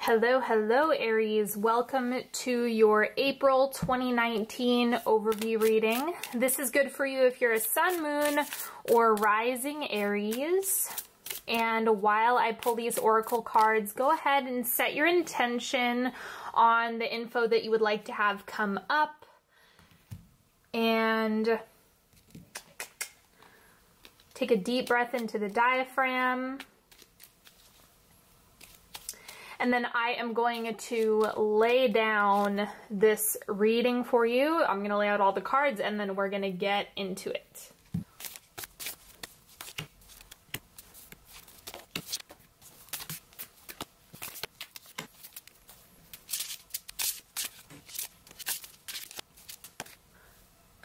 Hello, hello, Aries. Welcome to your April 2019 overview reading. This is good for you if you're a sun, moon, or rising Aries. And while I pull these oracle cards, go ahead and set your intention on the info that you would like to have come up. And take a deep breath into the diaphragm. And then I am going to lay down this reading for you. I'm going to lay out all the cards and then we're going to get into it.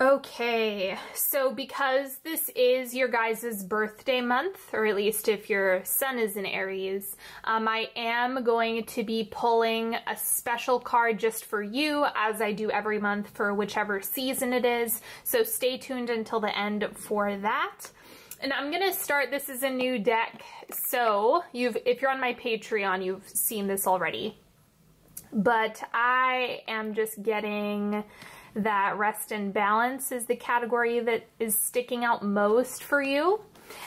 Okay, so because this is your guys' birthday month, or at least if your sun is in Aries, I am going to be pulling a special card just for you, as I do every month for whichever season it is. So stay tuned until the end for that. And I'm going to start, this is a new deck, so if you're on my Patreon, you've seen this already. But I am just getting that rest and balance is the category that is sticking out most for you.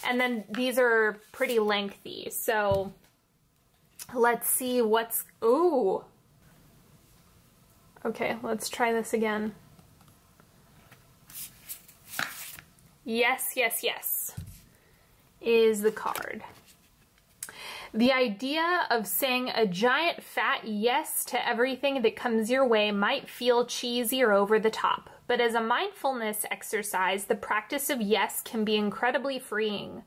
And then these are pretty lengthy. So let's see what's, ooh. Okay, let's try this again. Yes, yes, yes is the card. The idea of saying a giant fat yes to everything that comes your way might feel cheesy or over the top, but as a mindfulness exercise, the practice of yes can be incredibly freeing.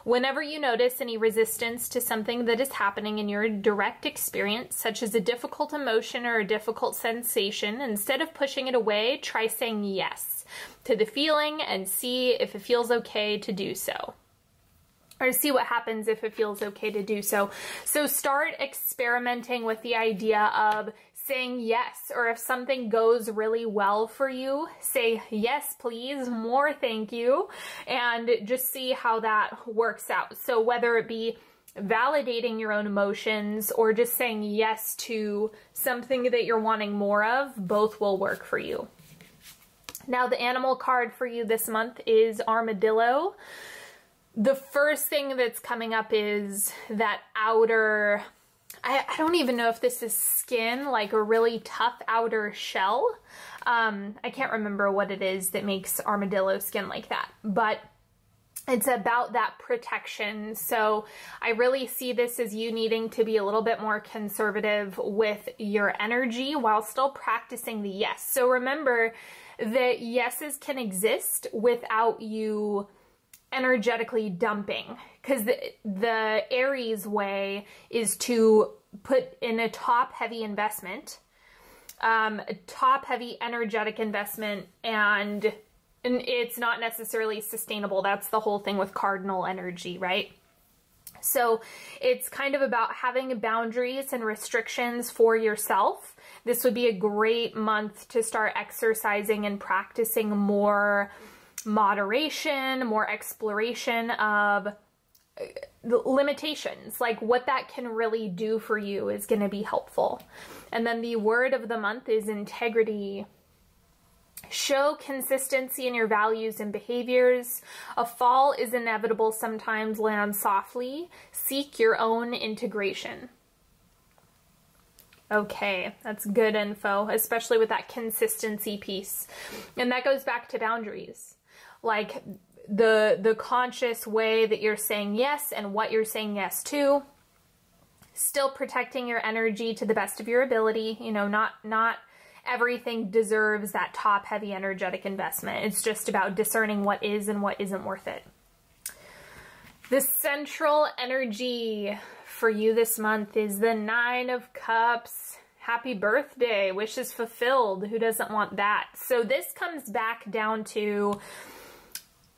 Whenever you notice any resistance to something that is happening in your direct experience, such as a difficult emotion or a difficult sensation, instead of pushing it away, try saying yes to the feeling and see if it feels okay to do so. Or see what happens if it feels okay to do so. So start experimenting with the idea of saying yes, or if something goes really well for you, say yes, please, more thank you, and just see how that works out. So whether it be validating your own emotions or just saying yes to something that you're wanting more of, both will work for you. Now the animal card for you this month is armadillo. The first thing that's coming up is that outer, I don't even know if this is skin, like a really tough outer shell. I can't remember what it is that makes armadillo skin like that, but it's about that protection. So I really see this as you needing to be a little bit more conservative with your energy while still practicing the yes. So remember that yeses can exist without you energetically dumping, because the Aries way is to put in a top-heavy investment, a top-heavy energetic investment, and it's not necessarily sustainable. That's the whole thing with cardinal energy, right? So it's kind of about having boundaries and restrictions for yourself. This would be a great month to start exercising and practicing more moderation, more exploration of limitations, like what that can really do for you is going to be helpful. And then the word of the month is integrity. Show consistency in your values and behaviors. A fall is inevitable, sometimes land softly. Seek your own integration. Okay, that's good info, especially with that consistency piece. And that goes back to boundaries. Like the conscious way that you're saying yes and what you're saying yes to, still protecting your energy to the best of your ability. You know, not everything deserves that top heavy energetic investment. It's just about discerning what is and what isn't worth it. The central energy for you this month is the Nine of Cups. Happy birthday, wishes fulfilled. Who doesn't want that? So this comes back down to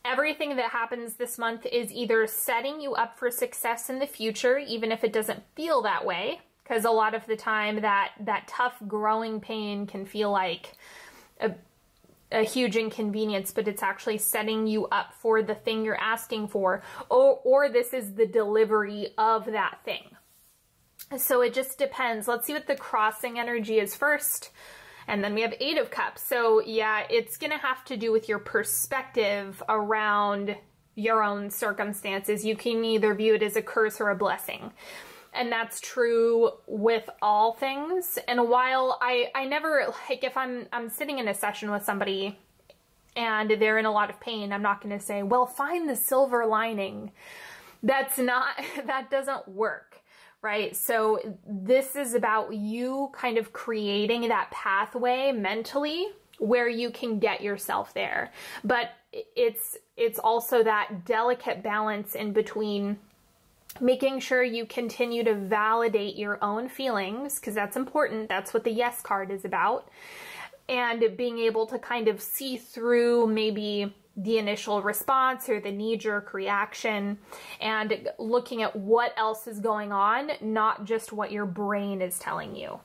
everything that happens this month is either setting you up for success in the future, even if it doesn't feel that way, because a lot of the time that tough growing pain can feel like a huge inconvenience, but it's actually setting you up for the thing you're asking for, or this is the delivery of that thing. So it just depends. Let's see what the crossing energy is first. And then we have 8 of Cups. So yeah, it's going to have to do with your perspective around your own circumstances. You can either view it as a curse or a blessing. And that's true with all things. And while I never, like if I'm sitting in a session with somebody and they're in a lot of pain, I'm not going to say, well, find the silver lining. That doesn't work. Right? So this is about you kind of creating that pathway mentally where you can get yourself there. But it's also that delicate balance in between making sure you continue to validate your own feelings, because that's important. That's what the yes card is about. And being able to kind of see through maybe the initial response or the knee-jerk reaction and looking at what else is going on, not just what your brain is telling you.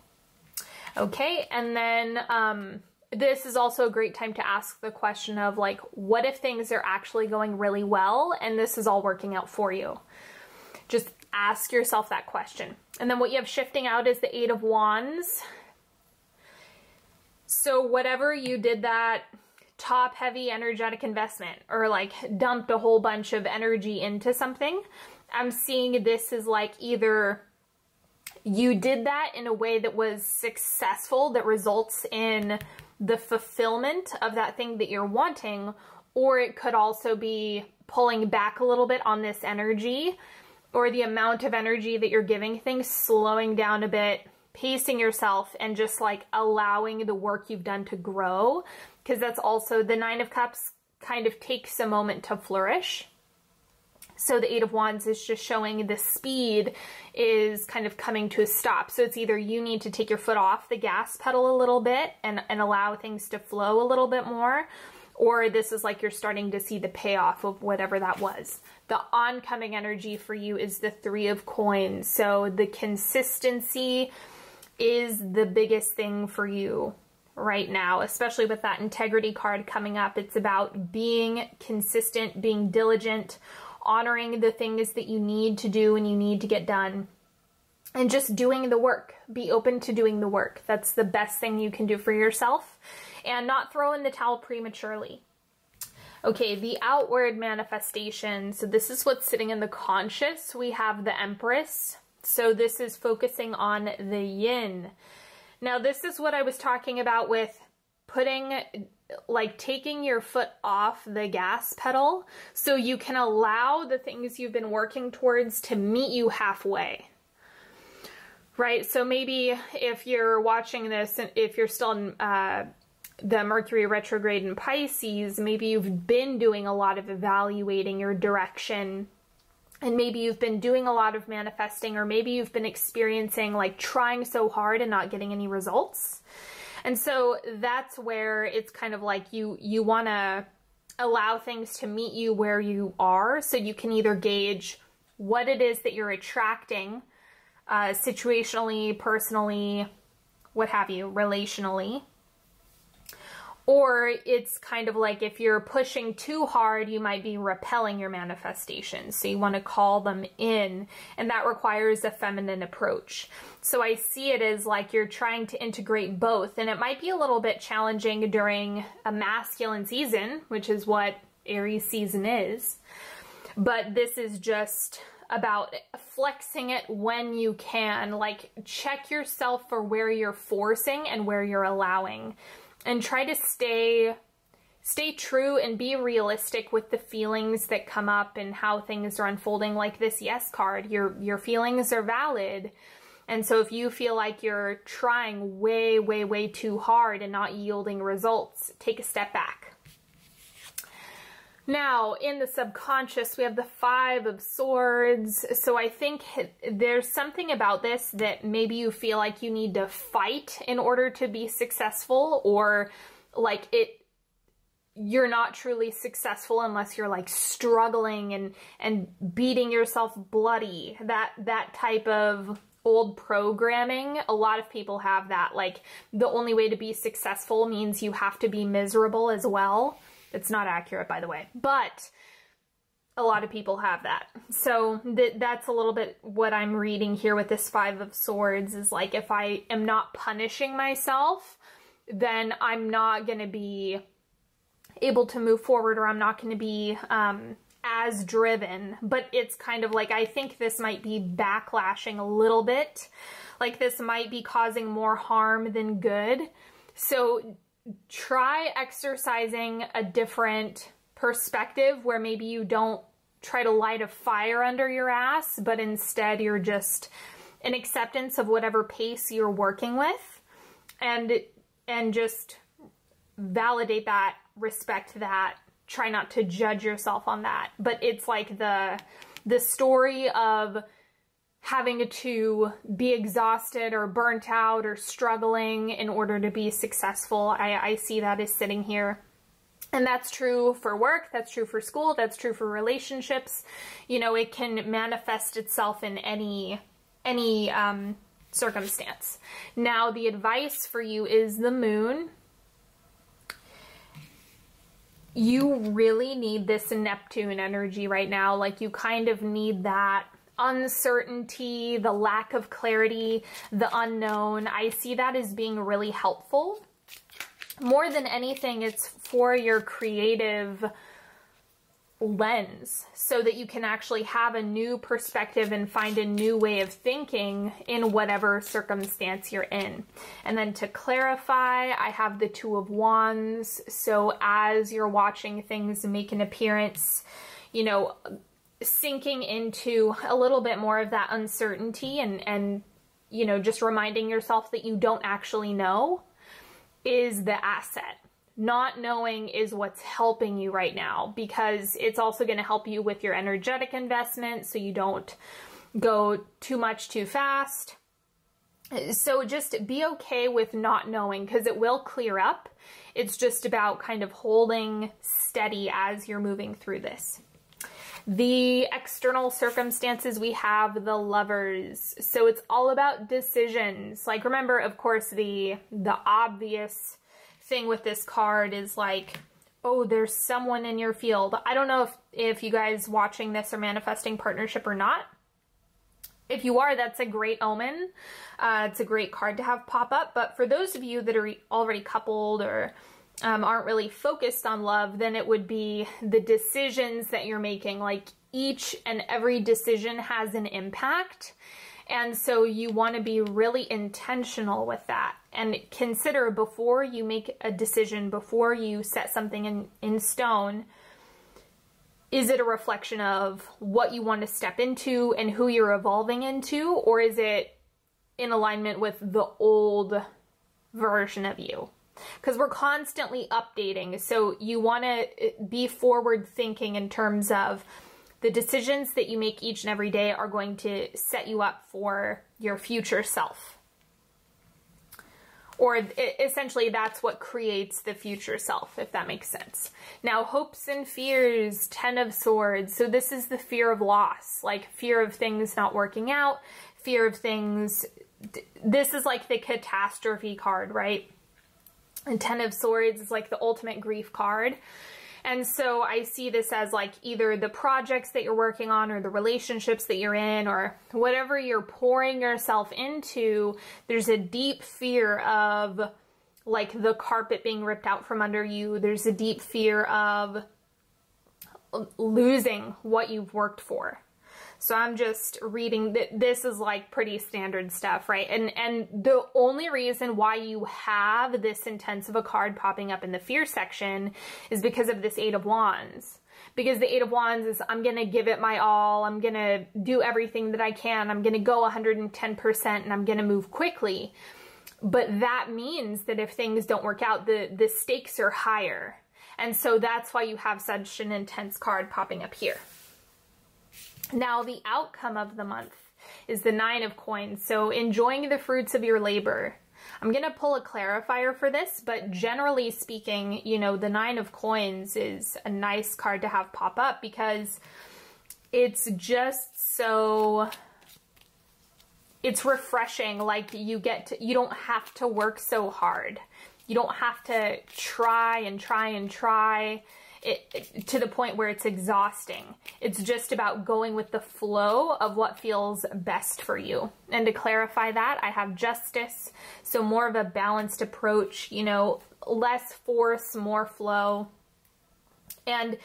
Okay, and then this is also a great time to ask the question of like, what if things are actually going really well and this is all working out for you? Just ask yourself that question. And then what you have shifting out is the 8 of Wands. So whatever you did that top heavy energetic investment or like dumped a whole bunch of energy into something, I'm seeing this is like either you did that in a way that was successful, that results in the fulfillment of that thing that you're wanting, or it could also be pulling back a little bit on this energy or the amount of energy that you're giving things, slowing down a bit, pacing yourself, and just like allowing the work you've done to grow. Because that's also, the 9 of Cups kind of takes a moment to flourish. So the 8 of Wands is just showing the speed is kind of coming to a stop. So it's either you need to take your foot off the gas pedal a little bit and allow things to flow a little bit more, or this is like you're starting to see the payoff of whatever that was. The oncoming energy for you is the 3 of Coins. So the consistency is the biggest thing for you right now, especially with that integrity card coming up. It's about being consistent, being diligent, honoring the things that you need to do and you need to get done, and just doing the work. Be open to doing the work. That's the best thing you can do for yourself, and not throw in the towel prematurely. Okay, the outward manifestation. So this is what's sitting in the conscious. We have the Empress. So this is focusing on the yin. Now, this is what I was talking about with putting, like taking your foot off the gas pedal so you can allow the things you've been working towards to meet you halfway. Right? So maybe if you're watching this, and if you're still in the Mercury retrograde in Pisces, maybe you've been doing a lot of evaluating your direction, and maybe you've been doing a lot of manifesting, or maybe you've been experiencing like trying so hard and not getting any results. And so that's where it's kind of like you want to allow things to meet you where you are, so you can either gauge what it is that you're attracting, situationally, personally, what have you, relationally. Or it's kind of like if you're pushing too hard, you might be repelling your manifestations. So you want to call them in, and that requires a feminine approach. So I see it as like you're trying to integrate both, and it might be a little bit challenging during a masculine season, which is what Aries season is. But this is just about flexing it when you can. Like, check yourself for where you're forcing and where you're allowing. And try to stay true and be realistic with the feelings that come up and how things are unfolding. Like this yes card, your feelings are valid. And so if you feel like you're trying way, way, way too hard and not yielding results, take a step back. Now, in the subconscious, we have the 5 of Swords. So I think there's something about this that maybe you feel like you need to fight in order to be successful, or like you're not truly successful unless you're like struggling and beating yourself bloody. That type of old programming, a lot of people have that. Like, the only way to be successful means you have to be miserable as well. It's not accurate, by the way. But a lot of people have that. So that's a little bit what I'm reading here with this Five of Swords, is like, if I am not punishing myself, then I'm not going to be able to move forward, or I'm not going to be as driven. But it's kind of like, I think this might be backlashing a little bit. Like, this might be causing more harm than good. So try exercising a different perspective, where maybe you don't try to light a fire under your ass, but instead you're just an acceptance of whatever pace you're working with, and just validate that, respect that, try not to judge yourself on that. But it's like the story of having to be exhausted or burnt out or struggling in order to be successful. I see that as sitting here. And that's true for work, that's true for school, that's true for relationships. You know, it can manifest itself in any circumstance. Now, the advice for you is the moon. You really need this Neptune energy right now. Like, you kind of need that uncertainty, the lack of clarity, the unknown. I see that as being really helpful. More than anything, it's for your creative lens, so that you can actually have a new perspective and find a new way of thinking in whatever circumstance you're in. And then to clarify, I have the Two of Wands. So as you're watching things make an appearance, you know, sinking into a little bit more of that uncertainty, and you know, just reminding yourself that you don't actually know is the asset. Not knowing is what's helping you right now, because it's also going to help you with your energetic investment, so you don't go too much too fast. So just be okay with not knowing, because it will clear up. It's just about kind of holding steady as you're moving through this. The external circumstances, we have the Lovers. So it's all about decisions. Like, remember, of course, the obvious thing with this card is like, oh, there's someone in your field. I don't know if you guys watching this are manifesting partnership or not. If you are, that's a great omen. It's a great card to have pop up. But for those of you that are already coupled or aren't really focused on love, then it would be the decisions that you're making. Like, each and every decision has an impact. And so you want to be really intentional with that, and consider before you make a decision, before you set something in stone, is it a reflection of what you want to step into and who you're evolving into, or is it in alignment with the old version of you? Because we're constantly updating, so you want to be forward thinking in terms of the decisions that you make each and every day are going to set you up for your future self. Or essentially, that's what creates the future self, if that makes sense. Now, hopes and fears, Ten of Swords. So this is the fear of loss, like fear of things not working out, fear of things. This is like the catastrophe card, right? And Ten of Swords is like the ultimate grief card. And so I see this as like either the projects that you're working on, or the relationships that you're in, or whatever you're pouring yourself into, there's a deep fear of like the carpet being ripped out from under you. There's a deep fear of losing what you've worked for. So I'm just reading that this is like pretty standard stuff, right? And the only reason why you have this intense of a card popping up in the fear section is because of this Eight of Wands. Because the Eight of Wands is, I'm going to give it my all. I'm going to do everything that I can. I'm going to go 110%, and I'm going to move quickly. But that means that if things don't work out, the stakes are higher. And so that's why you have such an intense card popping up here. Now, the outcome of the month is the Nine of Coins. So enjoying the fruits of your labor. I'm going to pull a clarifier for this, but generally speaking, you know, the Nine of Coins is a nice card to have pop up, because it's just so, it's refreshing. Like, you don't have to work so hard. You don't have to try and try and try. to the point where it's exhausting. It's just about going with the flow of what feels best for you. And to clarify that, I have justice, so more of a balanced approach, you know, less force, more flow. And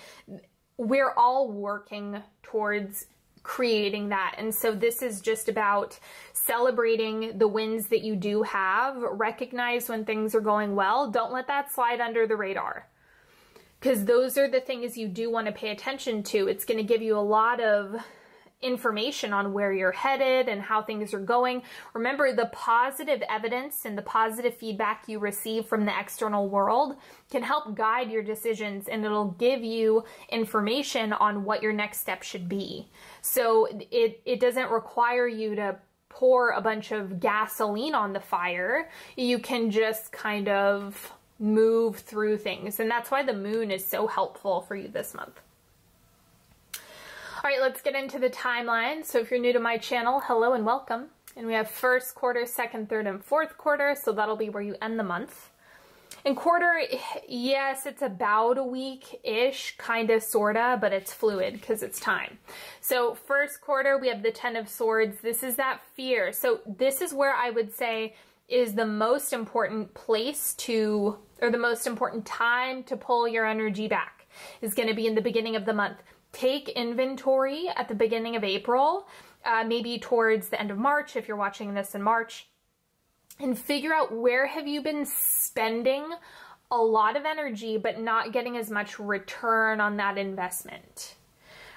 we're all working towards creating that. And so this is just about celebrating the wins that you do have. Recognize when things are going well. Don't let that slide under the radar, because those are the things you do want to pay attention to. It's going to give you a lot of information on where you're headed and how things are going. Remember, the positive evidence and the positive feedback you receive from the external world can help guide your decisions, and it'll give you information on what your next step should be. So it doesn't require you to pour a bunch of gasoline on the fire. You can just kind of move through things. And that's why the moon is so helpful for you this month. All right, let's get into the timeline. So if you're new to my channel, hello and welcome. And we have first quarter, second, third, and fourth quarter. So that'll be where you end the month. And quarter, yes, it's about a week-ish, kind of, sort of, but it's fluid because it's time. So first quarter, we have the 10 of Swords. This is that fear. So this is where I would say is the most important place to, or the most important time to pull your energy back, is going to be in the beginning of the month. Take inventory at the beginning of April, maybe towards the end of March if you're watching this in March, and figure out where have you been spending a lot of energy but not getting as much return on that investment,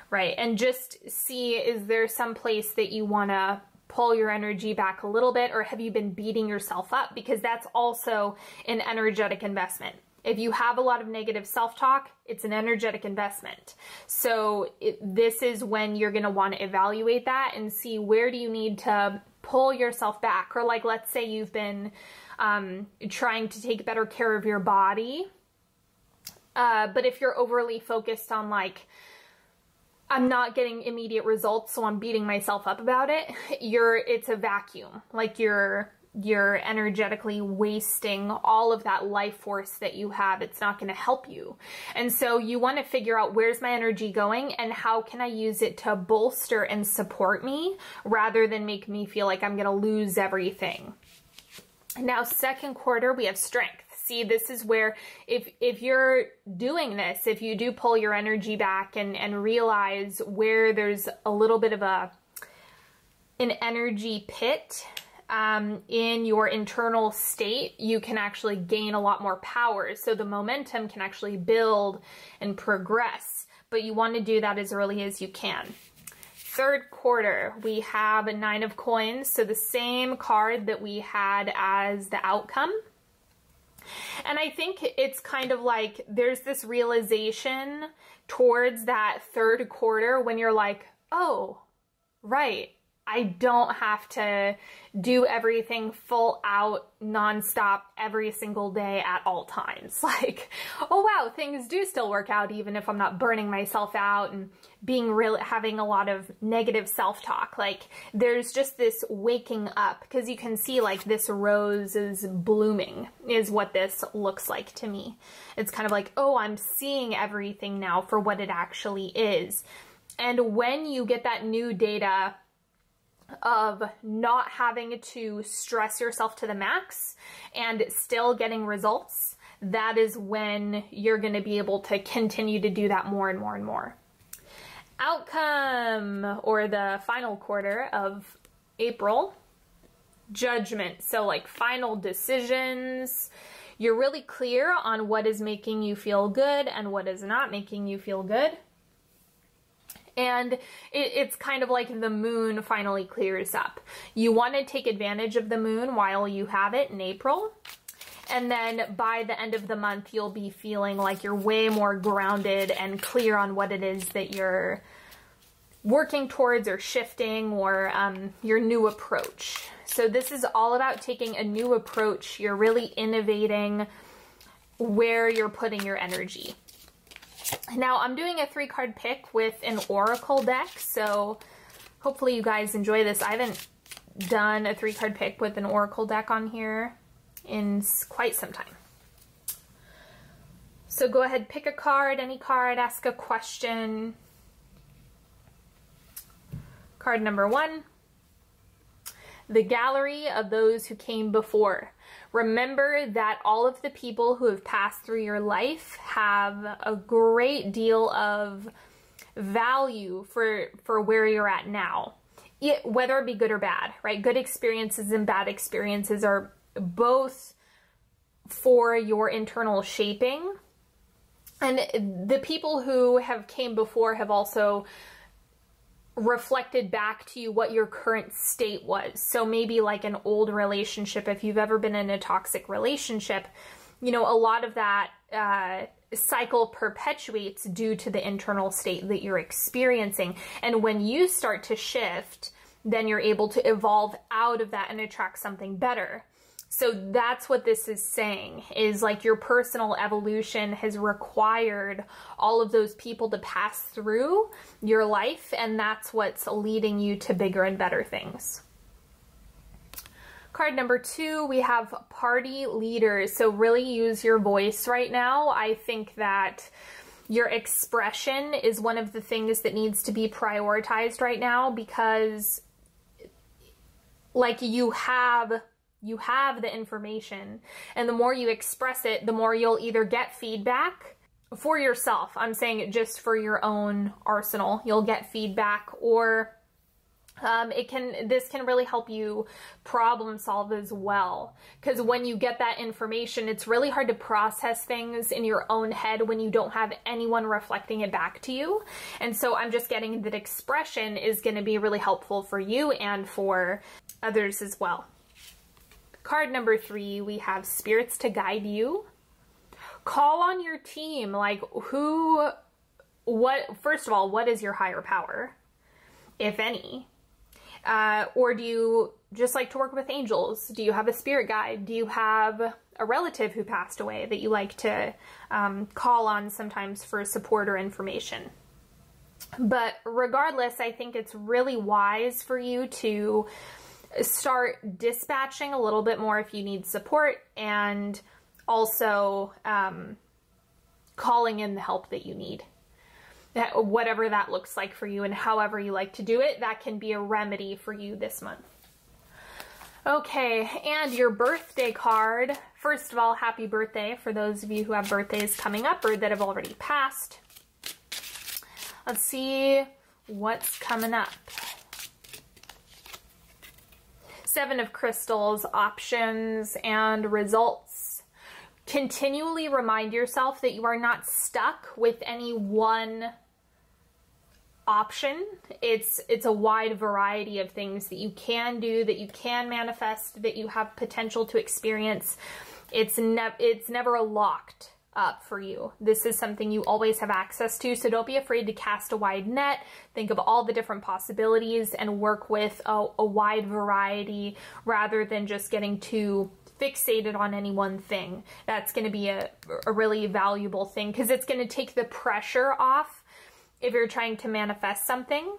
right? And just see, is there some place that you want to pull your energy back a little bit, or have you been beating yourself up? Because that's also an energetic investment. If you have a lot of negative self-talk, it's an energetic investment. So this is when you're going to want to evaluate that and see, where do you need to pull yourself back? Or like, let's say you've been trying to take better care of your body. But if you're overly focused on like, I'm not getting immediate results, so I'm beating myself up about it, it's a vacuum. Like you're energetically wasting all of that life force that you have. It's not going to help you. And so you want to figure out, where's my energy going and how can I use it to bolster and support me rather than make me feel like I'm going to lose everything. Now, second quarter, we have strength. See, this is where if you're doing this, if you do pull your energy back and realize where there's a little bit of an energy pit, in your internal state, you can actually gain a lot more power. So the momentum can actually build and progress, but you want to do that as early as you can. Third quarter, we have a 9 of Coins. So the same card that we had as the outcome. And I think it's kind of like there's this realization towards that third quarter when you're like, oh, right, I don't have to do everything full out, nonstop, every single day at all times. Like, oh wow, things do still work out even if I'm not burning myself out and having a lot of negative self-talk. Like, there's just this waking up, because you can see like this rose is blooming is what this looks like to me. It's kind of like, oh, I'm seeing everything now for what it actually is. And when you get that new data of not having to stress yourself to the max and still getting results, that is when you're going to be able to continue to do that more and more and more. Outcome, or the final quarter of April, Judgment. So like final decisions. You're really clear on what is making you feel good and what is not making you feel good. And it's kind of like the moon finally clears up. You want to take advantage of the moon while you have it in April. And then by the end of the month, you'll be feeling like you're way more grounded and clear on what it is that you're working towards or shifting, or your new approach. So this is all about taking a new approach. You're really innovating where you're putting your energy. Now, I'm doing a 3-card pick with an oracle deck, so hopefully you guys enjoy this. I haven't done a 3-card pick with an oracle deck on here in quite some time. So go ahead, pick a card, any card, ask a question. Card number 1. The gallery of those who came before. Remember that all of the people who have passed through your life have a great deal of value for where you're at now, whether it be good or bad, right? Good experiences and bad experiences are both for your internal shaping. And the people who have came before have also reflected back to you what your current state was. So maybe like an old relationship, if you've ever been in a toxic relationship, you know, a lot of that cycle perpetuates due to the internal state that you're experiencing. And when you start to shift, then you're able to evolve out of that and attract something better. So that's what this is saying, is like your personal evolution has required all of those people to pass through your life, and that's what's leading you to bigger and better things. Card number 2, we have party leaders. So really use your voice right now. I think that your expression is one of the things that needs to be prioritized right now, because like you have the information, and the more you express it, the more you'll either get feedback for yourself. I'm saying it just for your own arsenal. You'll get feedback, or this can really help you problem solve as well. Because when you get that information, it's really hard to process things in your own head when you don't have anyone reflecting it back to you. And so I'm just getting that expression is going to be really helpful for you and for others as well. Card number 3, we have spirits to guide you. Call on your team. Like first of all, what is your higher power, if any? Or do you just like to work with angels? Do you have a spirit guide? Do you have a relative who passed away that you like to call on sometimes for support or information? But regardless, I think it's really wise for you to start dispatching a little bit more if you need support, and also calling in the help that you need. Whatever that looks like for you and however you like to do it, that can be a remedy for you this month. Okay, and your birthday card. First of all, happy birthday for those of you who have birthdays coming up or that have already passed. Let's see what's coming up. 7 of Crystals, options and results. Continually remind yourself that you are not stuck with any one option. It's a wide variety of things that you can do, that you can manifest, that you have potential to experience. It's never locked up for you. This is something you always have access to, so don't be afraid to cast a wide net. Think of all the different possibilities and work with a wide variety rather than just getting too fixated on any one thing. That's going to be a really valuable thing, because it's going to take the pressure off if you're trying to manifest something.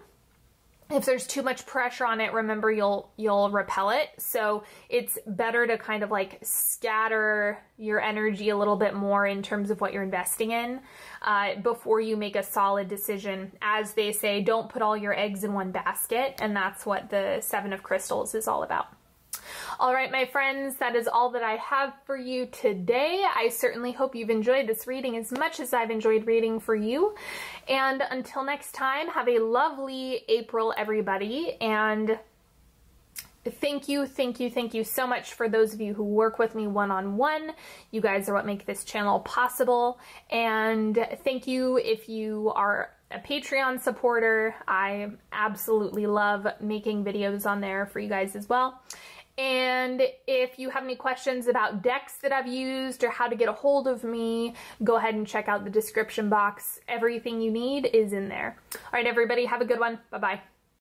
If there's too much pressure on it, remember you'll repel it. So it's better to kind of like scatter your energy a little bit more in terms of what you're investing in before you make a solid decision. As they say, don't put all your eggs in one basket, and that's what the 7 of Crystals is all about. All right, my friends, that is all that I have for you today. I certainly hope you've enjoyed this reading as much as I've enjoyed reading for you. And until next time, have a lovely April, everybody. And thank you so much for those of you who work with me one-on-one. You guys are what make this channel possible. And thank you if you are a Patreon supporter. I absolutely love making videos on there for you guys as well. And if you have any questions about decks that I've used or how to get a hold of me, go ahead and check out the description box. Everything you need is in there. All right, everybody, have a good one. Bye-bye.